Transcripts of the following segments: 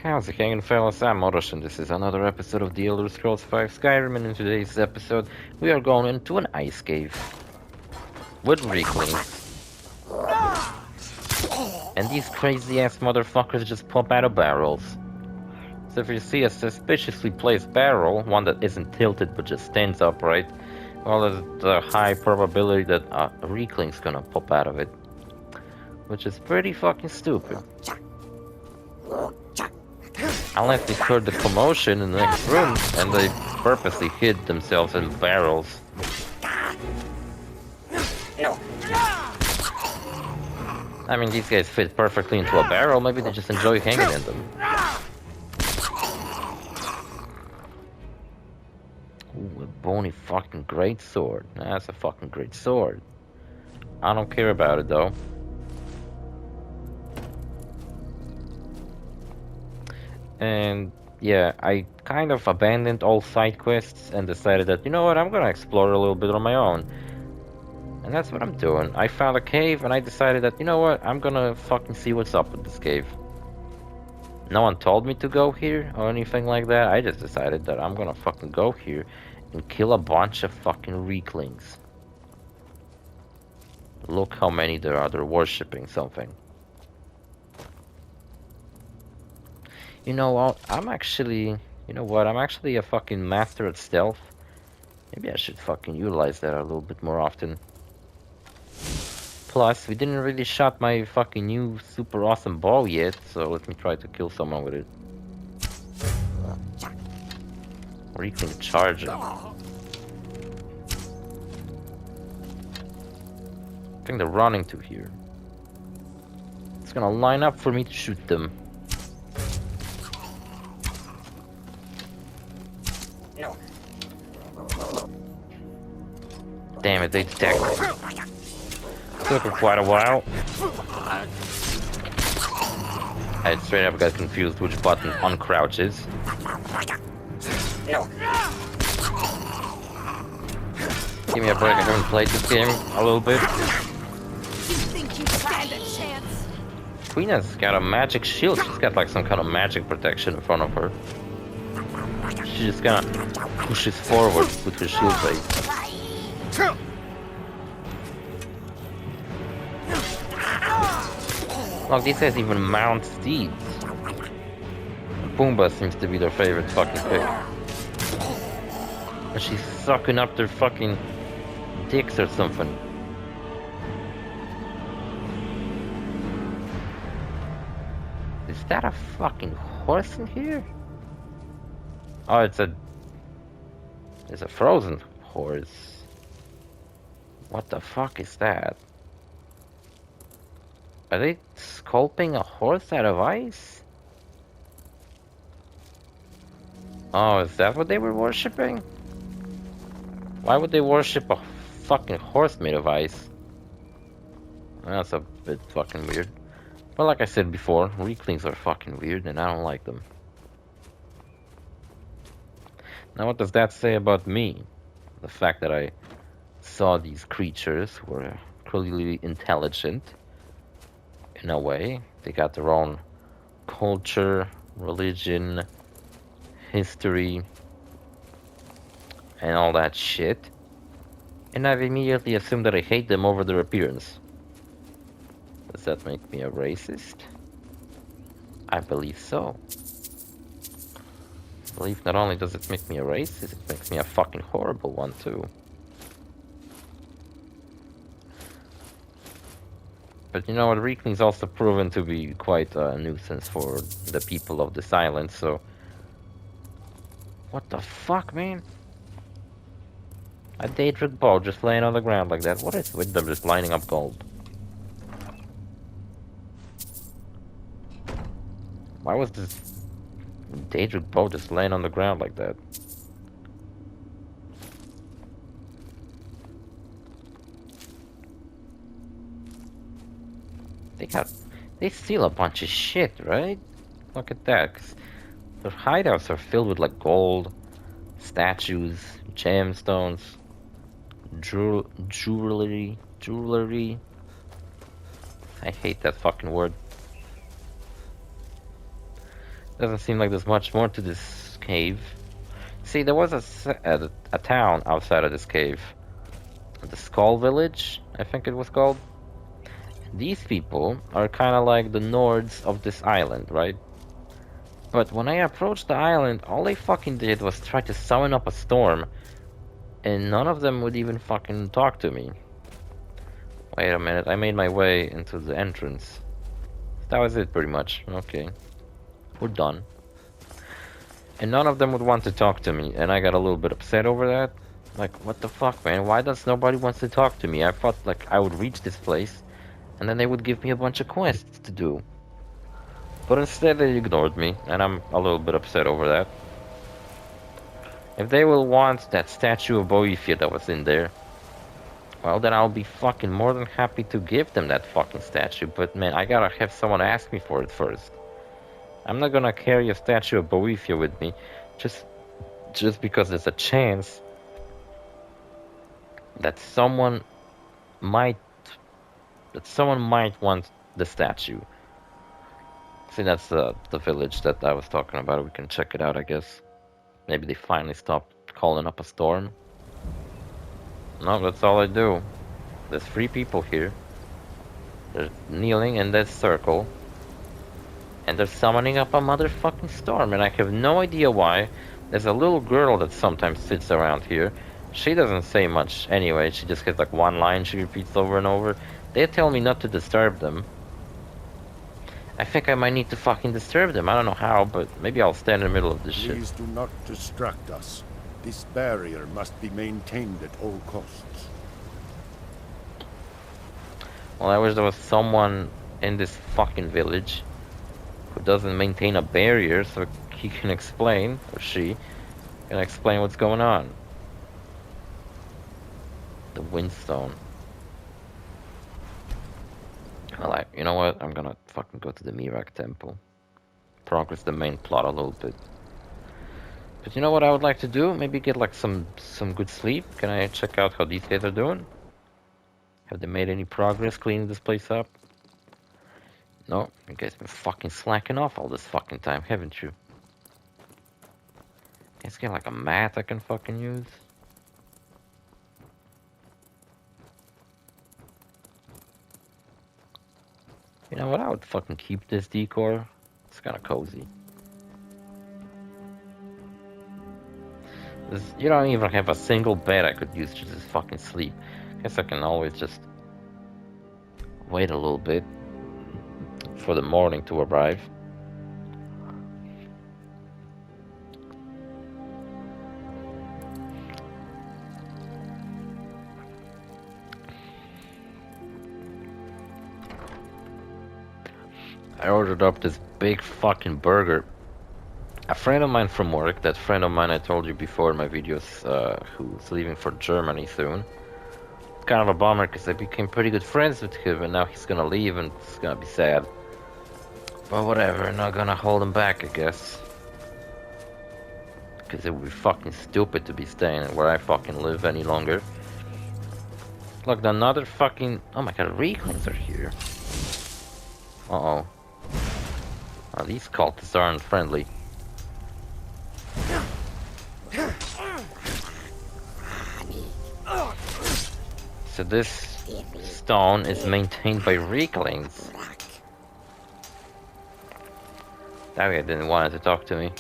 How's it hanging, fellas? I'm OrosZ, and this is another episode of the Elder Scrolls V Skyrim, and in today's episode, we are going into an ice cave with Weaklings. And these crazy-ass motherfuckers just pop out of barrels. So if you see a suspiciously placed barrel, one that isn't tilted but just stands upright, well, there's a high probability that a Weakling's gonna pop out of it. Which is pretty fucking stupid. Unless they heard the commotion in the next room and they purposely hid themselves in barrels. I mean, these guys fit perfectly into a barrel, maybe they just enjoy hanging in them. Ooh, a bony fucking great sword. That's a fucking great sword. I don't care about it though. And yeah, I kind of abandoned all side quests and decided that, you know what, I'm gonna explore a little bit on my own. And that's what I'm doing. I found a cave and I decided that, you know what, I'm gonna fucking see what's up with this cave. No one told me to go here or anything like that. I just decided that I'm gonna fucking go here and kill a bunch of fucking Weaklings. Look how many there are. They're worshipping something. You know what? I'm actually a fucking master at stealth. Maybe I should fucking utilize that a little bit more often. Plus, we didn't really shot my fucking new super awesome bow yet, so let me try to kill someone with it. Or you can charge it. I think they're running to here. It's gonna line up for me to shoot them. Damn it, they attacked me. Took quite a while. I straight up got confused which button uncrouch is. Give me a break, I haven't played this game a little bit. Queen has got a magic shield, she's got like some kind of magic protection in front of her. She just kinda pushes forward with her shield base. Look, these guys even mount steeds. Pumbaa seems to be their favorite fucking pick. And she's sucking up their fucking dicks or something. Is that a fucking horse in here? Oh, it's a frozen horse. What the fuck is that? Are they sculpting a horse out of ice? Oh, is that what they were worshipping? Why would they worship a fucking horse made of ice? That's a bit fucking weird. But like I said before, Weaklings are fucking weird and I don't like them. Now what does that say about me? The fact that I saw these creatures who were clearly intelligent. In a way, they got their own culture, religion, history, and all that shit. And I've immediately assumed that I hate them over their appearance. Does that make me a racist? I believe so. I believe not only does it make me a racist, it makes me a fucking horrible one too. But you know what, Weakling's also proven to be quite a nuisance for the people of this island, so... What the fuck, man? A Daedric bow just laying on the ground like that. What is with them just lining up gold? Why was this Daedric bow just laying on the ground like that? They steal a bunch of shit, right? Look at that. 'Cause their hideouts are filled with like gold, statues, gemstones, jewelry. I hate that fucking word. Doesn't seem like there's much more to this cave. See, there was a town outside of this cave. The Skull Village, I think it was called. These people are kind of like the Nords of this island, right? But when I approached the island, all they fucking did was try to summon up a storm, and none of them would even fucking talk to me. Wait a minute, I made my way into the entrance. That was it, pretty much. Okay. We're done. And none of them would want to talk to me, and I got a little bit upset over that. Like, what the fuck, man? Why does nobody wants to talk to me? I thought, like, I would reach this place, and then they would give me a bunch of quests to do. But instead they ignored me, and I'm a little bit upset over that. If they will want that statue of Boethia that was in there, well, then I'll be fucking more than happy to give them that fucking statue, but man, I gotta have someone ask me for it first. I'm not gonna carry a statue of Boethia with me, just because there's a chance that someone might want the statue. See, that's the village that I was talking about. We can check it out, I guess. Maybe they finally stopped calling up a storm. No, that's all I do. There's 3 people here. They're kneeling in this circle. And they're summoning up a motherfucking storm, and I have no idea why. There's a little girl that sometimes sits around here. She doesn't say much anyway. She just has like one line she repeats over and over. They tell me not to disturb them. I think I might need to fucking disturb them. I don't know how, but maybe I'll stand in the middle of this shit. Please do not distract us. This barrier must be maintained at all costs. Well, I wish there was someone in this fucking village who doesn't maintain a barrier so he can explain, or she can explain what's going on. The Windstone. Well, you know what? I'm gonna fucking go to the Miraak temple. Progress the main plot a little bit. But you know what I would like to do? Maybe get like some good sleep. Can I check out how these guys are doing? Have they made any progress cleaning this place up? No, you guys been fucking slacking off all this fucking time, haven't you? Guys get like a mat I can fucking use? You know what? I would fucking keep this decor. It's kind of cozy. You don't even have a single bed I could use to just fucking sleep. Guess I can always just wait a little bit for the morning to arrive. I ordered up this big fucking burger. A friend of mine from work, that friend of mine I told you before in my videos, who's leaving for Germany soon. It's kind of a bummer because I became pretty good friends with him and now he's gonna leave and it's gonna be sad. But whatever, I'm not gonna hold him back, I guess. Because it would be fucking stupid to be staying where I fucking live any longer. Look, another fucking... Oh my god, reclins are here. Uh-oh. Oh, these cultists aren't friendly. So this stone is maintained by Reclings. That guy didn't want to talk to me.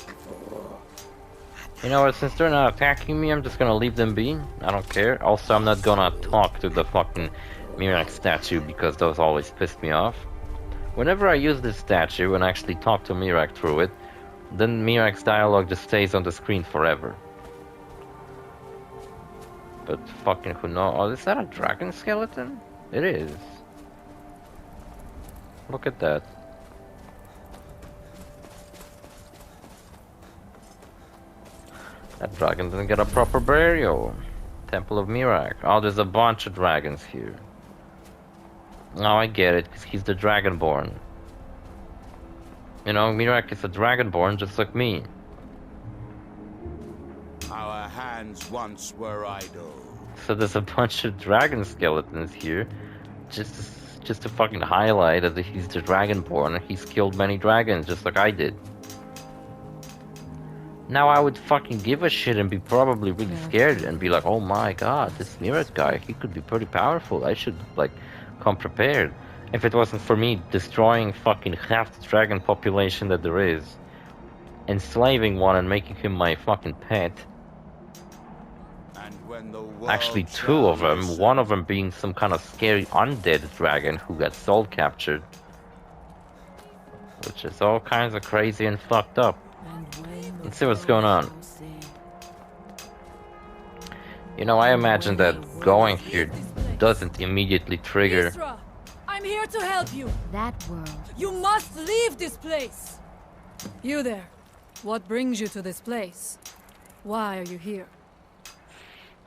You know what, since they're not attacking me, I'm just gonna leave them be. I don't care. Also, I'm not gonna talk to the fucking Miraak statue because those always piss me off. Whenever I use this statue and actually talk to Miraak through it, then Miraak's dialogue just stays on the screen forever. But fucking who knows? Oh, is that a dragon skeleton? It is. Look at that. That dragon didn't get a proper burial. Temple of Miraak. Oh, there's a bunch of dragons here. Oh, I get it, because he's the Dragonborn. You know, Miraak is a Dragonborn just like me. Our hands once were idle. So there's a bunch of dragon skeletons here, just to fucking highlight that he's the Dragonborn and he's killed many dragons just like I did. now I would fucking give a shit and be probably really scared and be like, oh my god, this Miraak guy, he could be pretty powerful. I should, like, come prepared. If it wasn't for me destroying fucking half the dragon population that there is, enslaving one and making him my fucking pet. And when the world Actually, two of them, listen, one of them being some kind of scary undead dragon who got soul captured. Which is all kinds of crazy and fucked up. Let's see what's going on. You know, I imagine that going here doesn't immediately trigger. Isra, I'm here to help you. That world. You must leave this place. You there. What brings you to this place? Why are you here?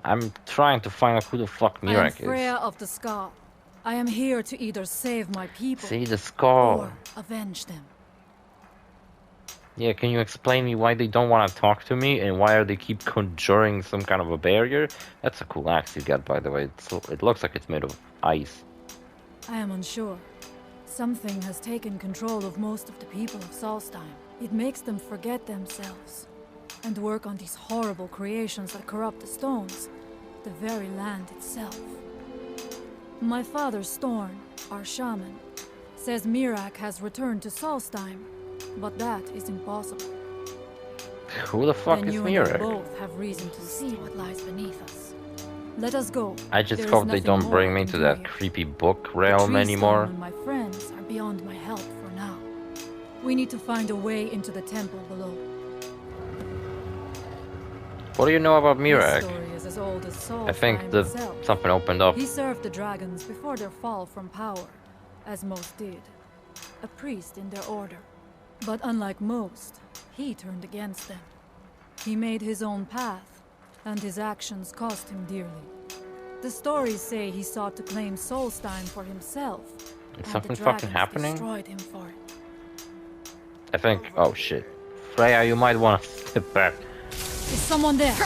I'm trying to find out who the fuck I am Miraak Freya is. of the Scar. I am here to either save my people See the skull. or avenge them. Yeah, can you explain me why they don't want to talk to me and why are they keep conjuring some kind of a barrier? That's a cool axe you got, by the way. It looks like it's made of ice. I am unsure. Something has taken control of most of the people of Solstheim. It makes them forget themselves and work on these horrible creations that corrupt the stones, the very land itself. My father Storn, our shaman, says Miraak has returned to Solstheim, but that is impossible. Who the fuck Then is you and I Miraak? both have reason to see what lies beneath us. Let us go. I just There is hope they nothing don't more bring I me can to do that here. creepy book The realm tree anymore. stone and my friends are beyond my help for now. We need to find a way into the temple below. What do you know about This Miraak? story is as old as Solstheim I think itself. something opened up. He served the dragons before their fall from power, as most did. A priest in their order. But unlike most, he turned against them. He made his own path, and his actions cost him dearly. The stories say he sought to claim Solstheim for himself, Is and something the fucking dragons happening? destroyed him for it. I think. Oh shit. Freya, you might want to step back. Is someone there?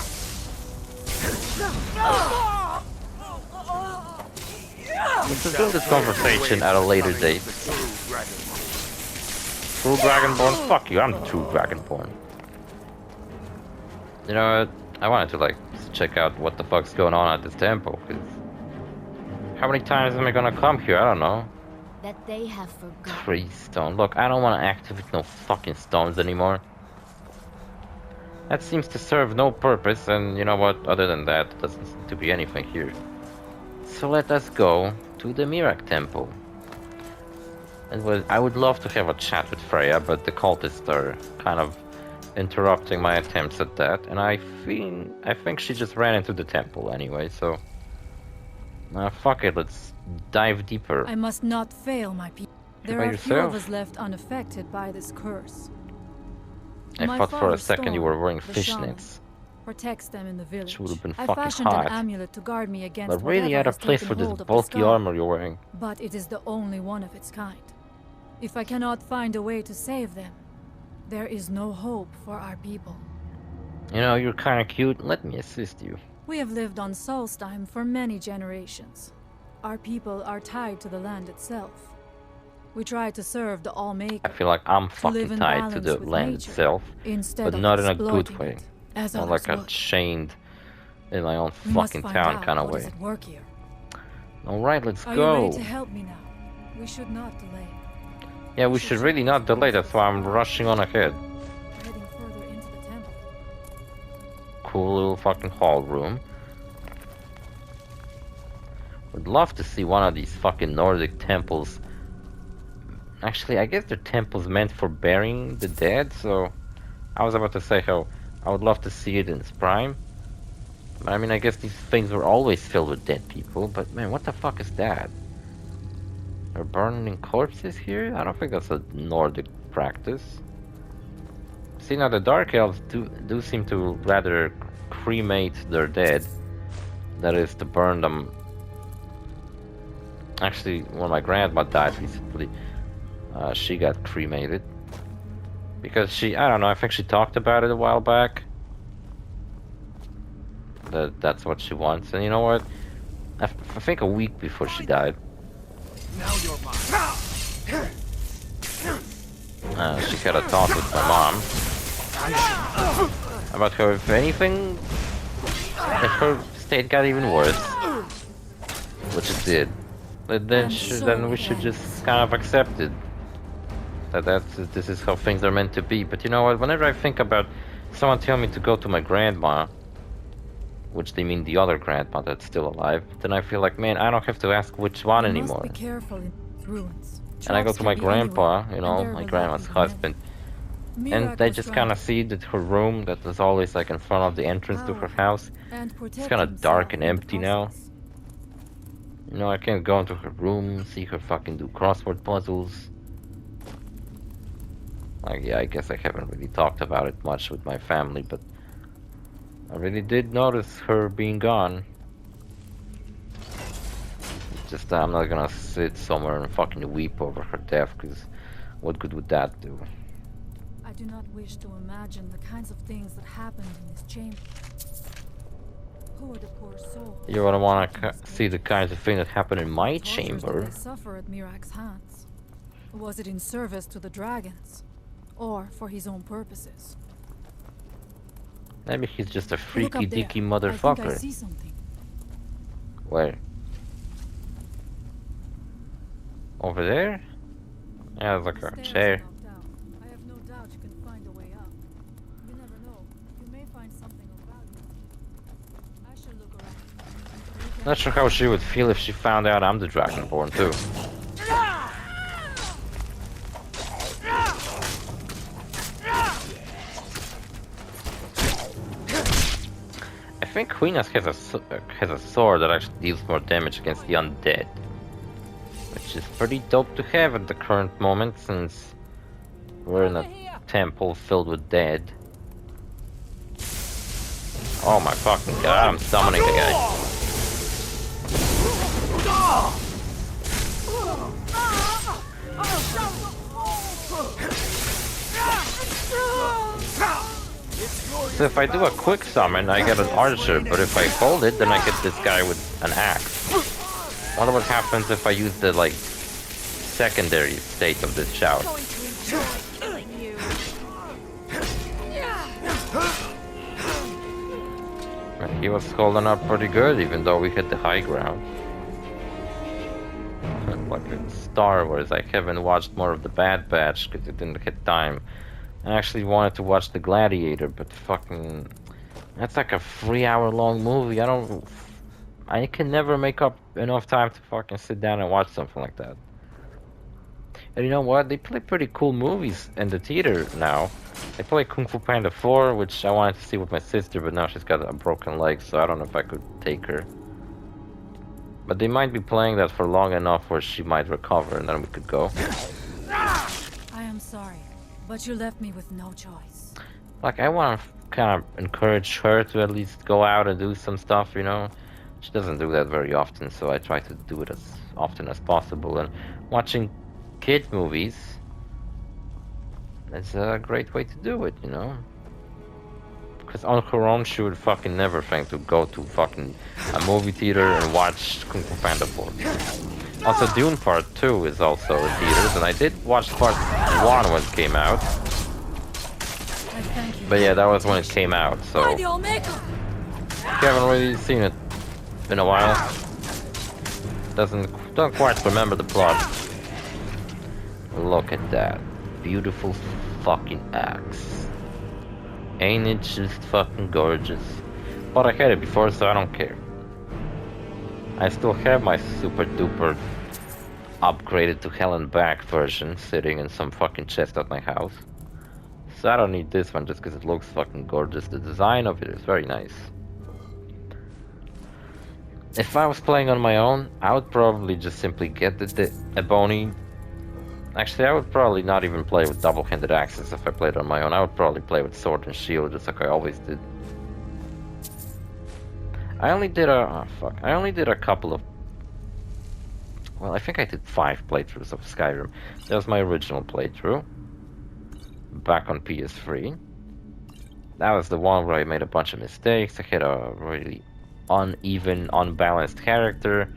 Let's just do this conversation at a later date. True Dragonborn? Fuck you, I'm the true Dragonborn. You know what? I wanted to, like, check out what the fuck's going on at this temple, because... How many times am I gonna come here? I don't know. That they have forgotten. 3 stone. Look, I don't want to activate no fucking stones anymore. That seems to serve no purpose, and you know what? Other than that, doesn't seem to be anything here. So let us go to the Miraak temple. And I would love to have a chat with Freya, but the cultists are kind of interrupting my attempts at that, and I think she just ran into the temple anyway, so... fuck it, let's dive deeper. I must not fail my people. There by are few of yourself? us left unaffected by this curse. I My thought for a father second you Storm, were wearing the shaman, fishnets. protects them in the village. would have been I fucking fashioned hot. an amulet to guard me against But really whatever out of has place taken for this hold of the bulky scar. armor you're wearing. But it is the only one of its kind. If I cannot find a way to save them, there is no hope for our people. You know, you're kinda cute, let me assist you. We have lived on Solstheim for many generations. Our people are tied to the land itself. We try to serve the I Allmaker, feel like I'm to live fucking in tied to balance the with land nature, itself, instead but of not in a good exploiting way. it, as Not others like a would. chained in my own We must fucking find town out kind of what is way. at work here. Alright, let's Are you ready go. to help me now? We should not delay. Yeah, we should really not delay, that's why I'm rushing on ahead. We're heading further into the temple. Cool little fucking hall room. Would love to see one of these fucking Nordic temples. Actually, I guess they're temples meant for burying the dead, so... I was about to say how I would love to see it in its prime. But I mean, I guess these things were always filled with dead people, but man, what the fuck is that? They're burning corpses here? I don't think that's a Nordic practice. See, now the Dark Elves do seem to rather cremate their dead. That is, to burn them. Actually, when my grandma died recently, she got cremated. Because I don't know, I think she talked about it a while back. That's what she wants, and you know what? I think a week before she died. Now you're mine. She had a talk with my mom. about how if anything, if her state got even worse, which it did, but then then we should just kind of accept it. This is how things are meant to be. But you know what? Whenever I think about someone telling me to go to my grandma, which they mean the other grandma that's still alive, then I feel like, man, I don't have to ask which one You anymore. must be careful in ruins. And I go Traps to my can be anywhere, grandpa, you and know, there my will grandma's likely be husband, many. and Miraak they was just trying kind of to see that her room that was always like in front of the entrance to her house. and It's protect kind of dark himself and in the empty now. process. You know, I can't go into her room, see her fucking do crossword puzzles. Like, yeah, I guess I haven't really talked about it much with my family, but I really did notice her being gone. Just I'm not gonna sit somewhere and fucking weep over her death, because what good would that do? I do not wish to imagine the kinds of things that happened in this chamber. Who are the poor souls? You wouldn't want to see the kinds of things that happen in my What tortures did chamber. they suffer at Miraak's hands? Was it in service to the dragons, or for his own purposes? Maybe he's just a Look freaky up there. deaky I think I motherfucker. see something. Where? Over there? Yeah, there's like The a stairs chair. are knocked out. I have no doubt you can find a way up. You never know. You may find something of value. I shall look around. Not sure how she would feel if she found out I'm the Dragonborn too. I think Queenas has a sword that actually deals more damage against the undead, which is pretty dope to have at the current moment since we're in a temple filled with dead. Oh my fucking god, I'm summoning the guy. So if I do a quick summon, I get an archer, but if I hold it, then I get this guy with an axe. Wonder what happens if I use the, like, secondary state of this shout. He was holding up pretty good, even though we hit the high ground. Like in Star Wars, I haven't watched more of the Bad Batch because it didn't hit time. I actually wanted to watch The Gladiator, but fucking... That's like a 3-hour long movie. I can never make up enough time to fucking sit down and watch something like that. And you know what? They play pretty cool movies in the theater now. They play Kung Fu Panda 4, which I wanted to see with my sister, but now she's got a broken leg, so I don't know if I could take her. But they might be playing that for long enough where she might recover and then we could go. I am sorry, but you left me with no choice. Like, I want to kind of encourage her to at least go out and do some stuff, you know? She doesn't do that very often, so I try to do it as often as possible. And watching kid movies is a great way to do it, you know? Because on her own, she would fucking never think to go to fucking a movie theater and watch Kung Fu Panda 4. Also, Dune Part 2 is also in theaters, and I did watch Part 1 when it came out. But yeah, that was when it came out, so... You haven't really seen it in a while. Don't quite remember the plot. Look at that. Beautiful fucking axe. Ain't it just fucking gorgeous? But I had it before, so I don't care. I still have my super duper upgraded to hell and back version sitting in some fucking chest at my house. So I don't need this one just because it looks fucking gorgeous. The design of it is very nice. If I was playing on my own, I would probably just simply get the ebony. Actually, I would probably not even play with double-handed axes if I played on my own. I would probably play with sword and shield just like I always did. I only did a couple of... Well, I think I did 5 playthroughs of Skyrim. That was my original playthrough. Back on PS3. That was the one where I made a bunch of mistakes. I had a really uneven, unbalanced character.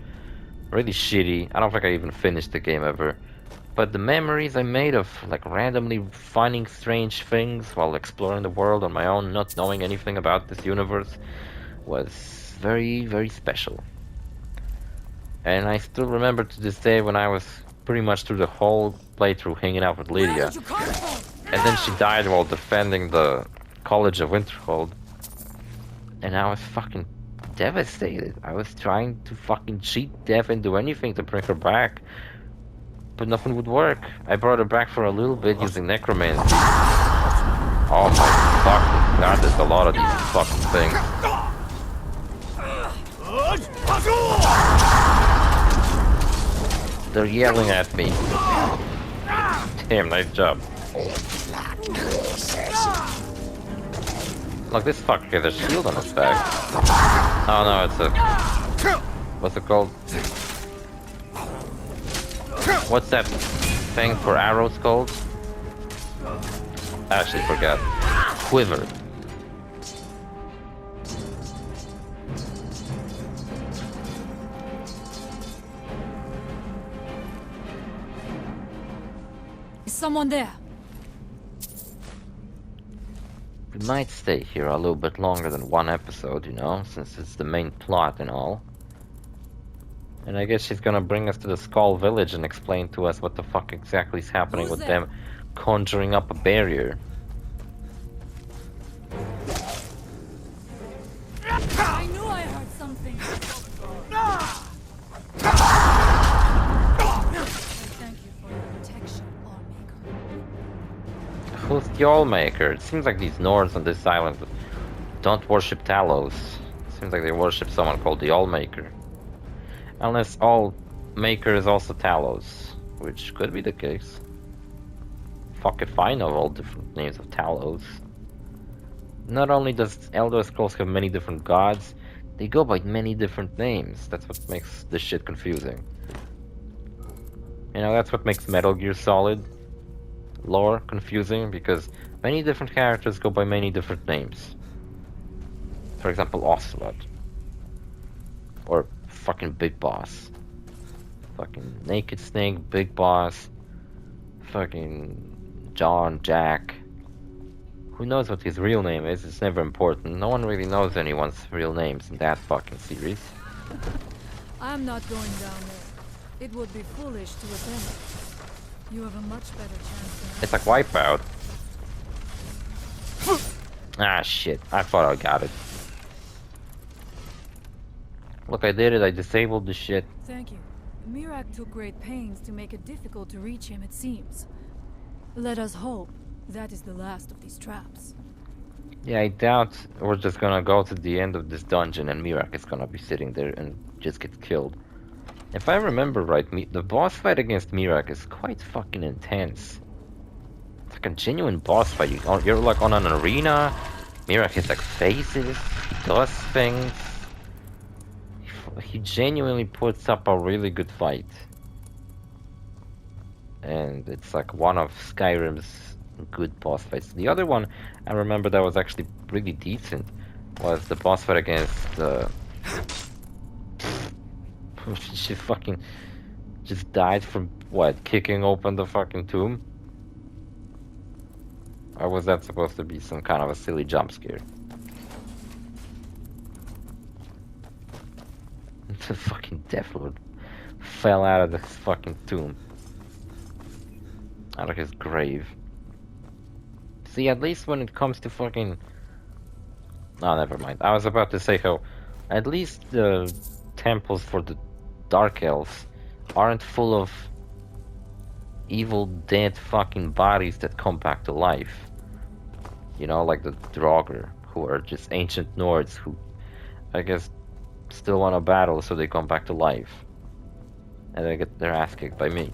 Really shitty. I don't think I even finished the game ever. But the memories I made of like randomly finding strange things while exploring the world on my own, not knowing anything about this universe, was very, very special. And I still remember to this day when I was pretty much through the whole playthrough hanging out with Lydia. And then she died while defending the College of Winterhold. And I was fucking devastated. I was trying to fucking cheat death and do anything to bring her back. But nothing would work. I brought her back for a little bit using necromancy. Oh my fucking god, there's a lot of these fucking things. They're yelling at me. Damn, nice job. Look, this fucker has a shield on his back. Oh no, it's a... What's it called? What's that thing for arrows called? I actually forgot. Quiver. Is someone there? We might stay here a little bit longer than one episode, you know, since it's the main plot and all. And I guess she's gonna bring us to the Skull Village and explain to us what the fuck exactly is happening with them conjuring up a barrier. I knew I heard something. Thank you for your protection, Lawmaker. Who's the Allmaker? It seems like these Nords on this island don't worship Talos. Seems like they worship someone called the Allmaker. Unless Allmaker is also Talos, which could be the case. Fuck if I know all different names of Talos. Not only does Elder Scrolls have many different gods, they go by many different names. That's what makes this shit confusing. You know, that's what makes Metal Gear Solid lore confusing, because many different characters go by many different names. For example, Ocelot. Or fucking Big Boss. Fucking Naked Snake, Big Boss. Fucking John, Jack. Who knows what his real name is? It's never important. No one really knows anyone's real names in that fucking series. I'm not going down there. It would be foolish to attempt. You have a much better chance than I. It's like Wipeout. Ah, shit. I thought I got it. Look, I did it. I disabled the shit. Thank you. Miraak took great pains to make it difficult to reach him, it seems. Let us hope that is the last of these traps. Yeah, I doubt we're just gonna go to the end of this dungeon and Miraak is gonna be sitting there and just get killed. If I remember right, the boss fight against Miraak is quite fucking intense. It's like a genuine boss fight. You're like on an arena. Miraak has like faces. He does things. He genuinely puts up a really good fight. And it's like one of Skyrim's good boss fights. The other one I remember that was actually pretty decent was the boss fight against she fucking just died from what, kicking open the fucking tomb? Or was that supposed to be some kind of a silly jump scare? The fucking Deathlord fell out of this fucking tomb. Out of his grave. See, at least when it comes to fucking... Oh, never mind. I was about to say how at least the temples for the Dark Elves aren't full of evil dead fucking bodies that come back to life. You know, like the Draugr, who are just ancient Nords who, I guess, still want to battle, so they come back to life. And they get their ass kicked by me.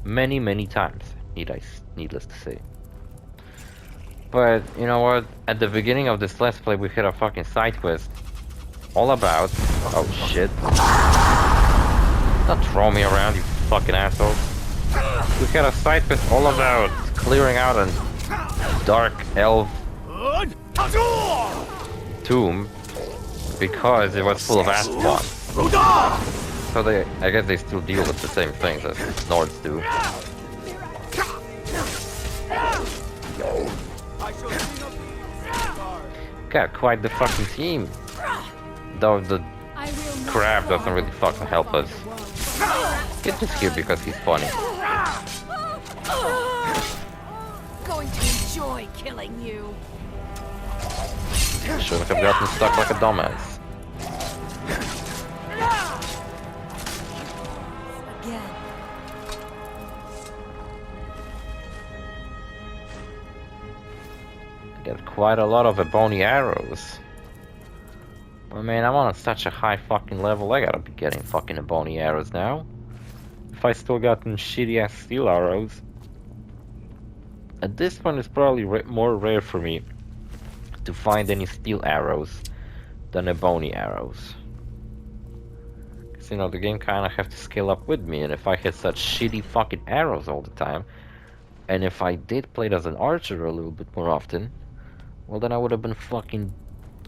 Many, many times, needless to say. But, you know what? At the beginning of this Let's Play, we had a fucking side quest all about... Oh, shit. Don't throw me around, you fucking asshole. We had a side quest all about clearing out a Dark Elf tomb because it was full of Asplon. So I guess they still deal with the same things as Nords do. Got quite the fucking team. Though the crab doesn't really fucking help us. Get this here because he's funny. Going to enjoy killing you. Should have gotten stuck like a dumbass. Again. I get quite a lot of bony arrows. I mean, I'm on such a high fucking level, I gotta be getting fucking bony arrows now. If I still got them shitty ass steel arrows. At this point, it's probably more rare for me to find any steel arrows than bony arrows. Cause you know, the game kinda have to scale up with me, and if I had such shitty fucking arrows all the time, and if I did play it as an archer a little bit more often, well then I would have been fucking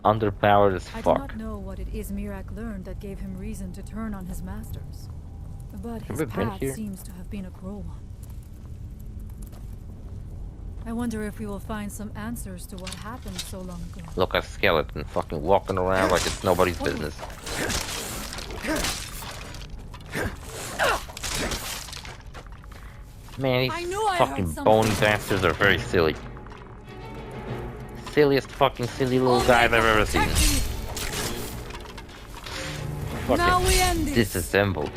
underpowered as I do fuck. not know what it is Miraak learned that gave him reason to turn on his masters. But Have his we been path here? seems to have been a cruel one. I wonder if we will find some answers to what happened so long ago. Look at skeleton fucking walking around like it's nobody's business. Man, I these knew I heard fucking something. bony bastards are very silly. Silliest fucking silly little guys I've ever seen. Now Fucking we end this. disassembled.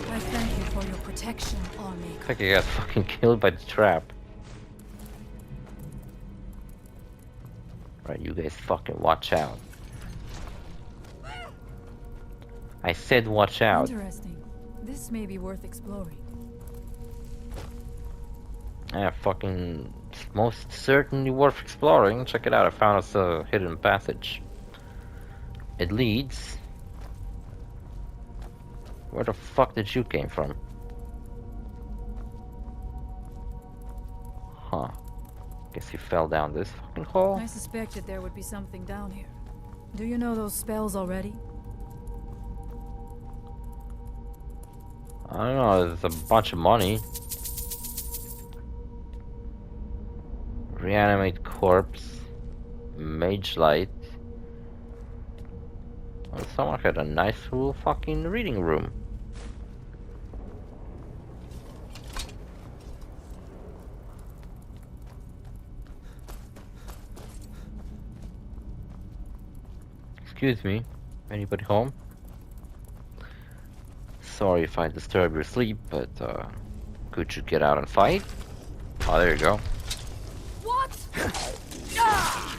I thank you for your protection, Allmaker. I think I got fucking killed by the trap. Right, you guys fucking watch out. I said watch out. Interesting. This may be worth exploring. Yeah, fucking most certainly worth exploring. Check it out, I found us a hidden passage. It leads... Where the fuck did you came from? Huh. Guess you fell down this fucking hole? I suspected there would be something down here. Do you know those spells already? I don't know, there's a bunch of money. Reanimate corpse. Mage light. Well, someone had a nice little fucking reading room. Excuse me, anybody home? Sorry if I disturb your sleep, but could you get out and fight? Oh, there you go. What?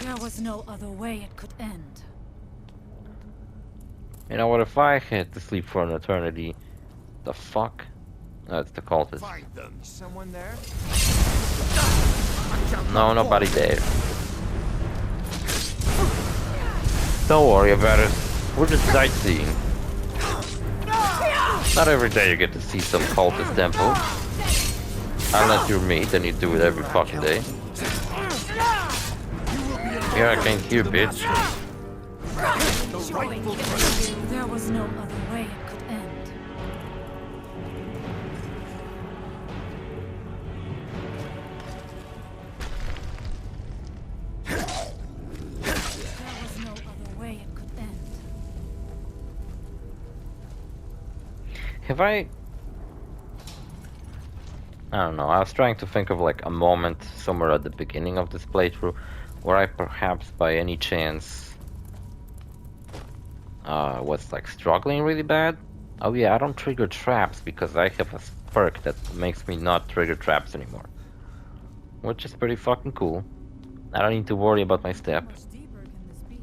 There was no other way it could end. You know what, if I had to sleep for an eternity, the fuck? That's the cultist. Find them. Someone there? No, nobody there. Don't worry about it. We're just sightseeing. Not every day you get to see some cultist temple. Unless you're me, then you do it every fucking day. Here I came here, bitch. There was no other way it could end. There was no other way it could end. Have I don't know, I was trying to think of like a moment somewhere at the beginning of this playthrough where I perhaps by any chance was like struggling really bad. Oh yeah, I don't trigger traps because I have a perk that makes me not trigger traps anymore. Which is pretty fucking cool. I don't need to worry about my step. How much deeper can this be?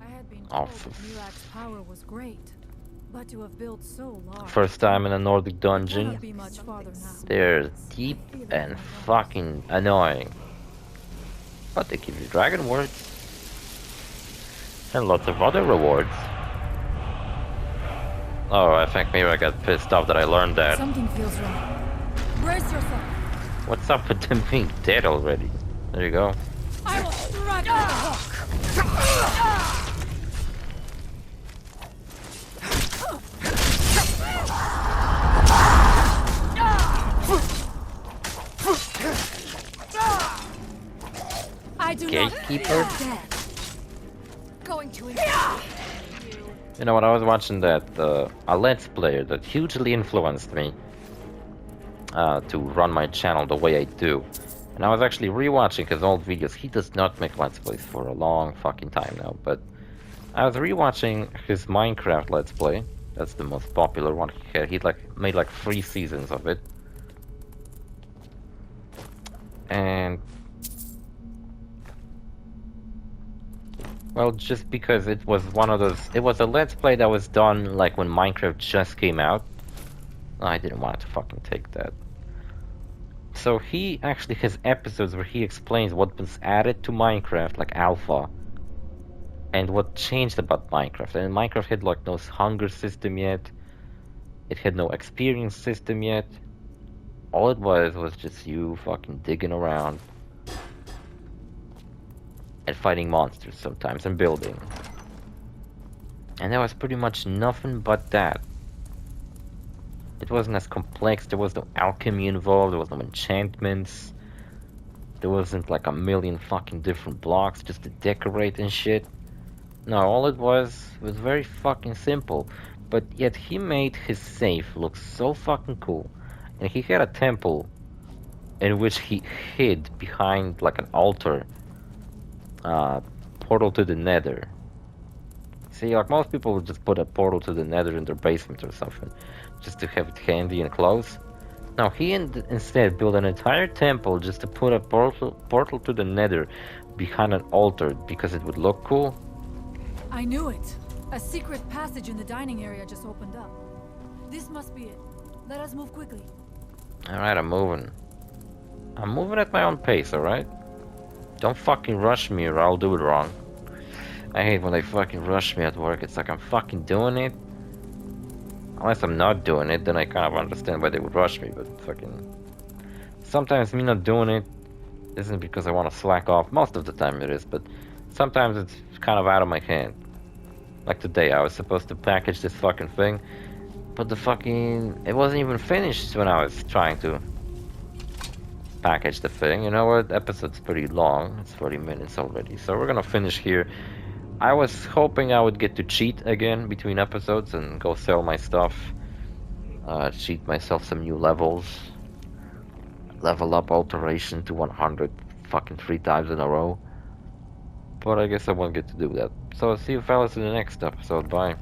I had been Oh, told that Miraak's power was great, but to have built so large. First time in a Nordic dungeon. Cannot be much farther now. They're deep and fucking annoying. But they give you dragon words. And lots of other rewards. Oh, I think maybe I got pissed off that I learned that. Something feels wrong. Brace yourself. What's up with them being dead already? There you go. I will strike with a hook. I do Gatekeeper? not fear death. Going to You know what, I was watching that, a Let's Player that hugely influenced me to run my channel the way I do. And I was actually rewatching his old videos. He does not make Let's Plays for a long fucking time now, but I was rewatching his Minecraft Let's Play. That's the most popular one he had. He made like 3 seasons of it. And well, just because it was one of those, it was a Let's Play that was done like when Minecraft just came out. I didn't want to fucking take that. So he actually has episodes where he explains what was added to Minecraft, like alpha, and what changed about Minecraft. And Minecraft had like no hunger system yet. It had no experience system yet. All it was just you fucking digging around and fighting monsters sometimes and building. And there was pretty much nothing but that. It wasn't as complex, there was no alchemy involved, there was no enchantments. There wasn't like a million fucking different blocks just to decorate and shit. No, all it was very fucking simple. But yet he made his safe look so fucking cool. And he had a temple in which he hid behind like an altar. Portal to the nether. See, like most people would just put a portal to the nether in their basement or something. Just to have it handy and close. No, he instead built an entire temple just to put a portal to the nether behind an altar because it would look cool. I knew it. A secret passage in the dining area just opened up. This must be it. Let us move quickly. Alright, I'm moving. I'm moving at my own pace, alright? Don't fucking rush me or I'll do it wrong. I hate when they fucking rush me at work. It's like I'm fucking doing it. Unless I'm not doing it, then I kind of understand why they would rush me, but fucking... Sometimes me not doing it isn't because I want to slack off. Most of the time it is, but sometimes it's kind of out of my hand. Like today, I was supposed to package this fucking thing, but the fucking... It wasn't even finished when I was trying to package the thing. You know what? The episode's pretty long. It's 40 minutes already, so we're gonna finish here. I was hoping I would get to cheat again between episodes and go sell my stuff. Cheat myself some new levels. Level up alteration to 100 fucking 3 times in a row. But I guess I won't get to do that. So see you fellas in the next episode. Bye.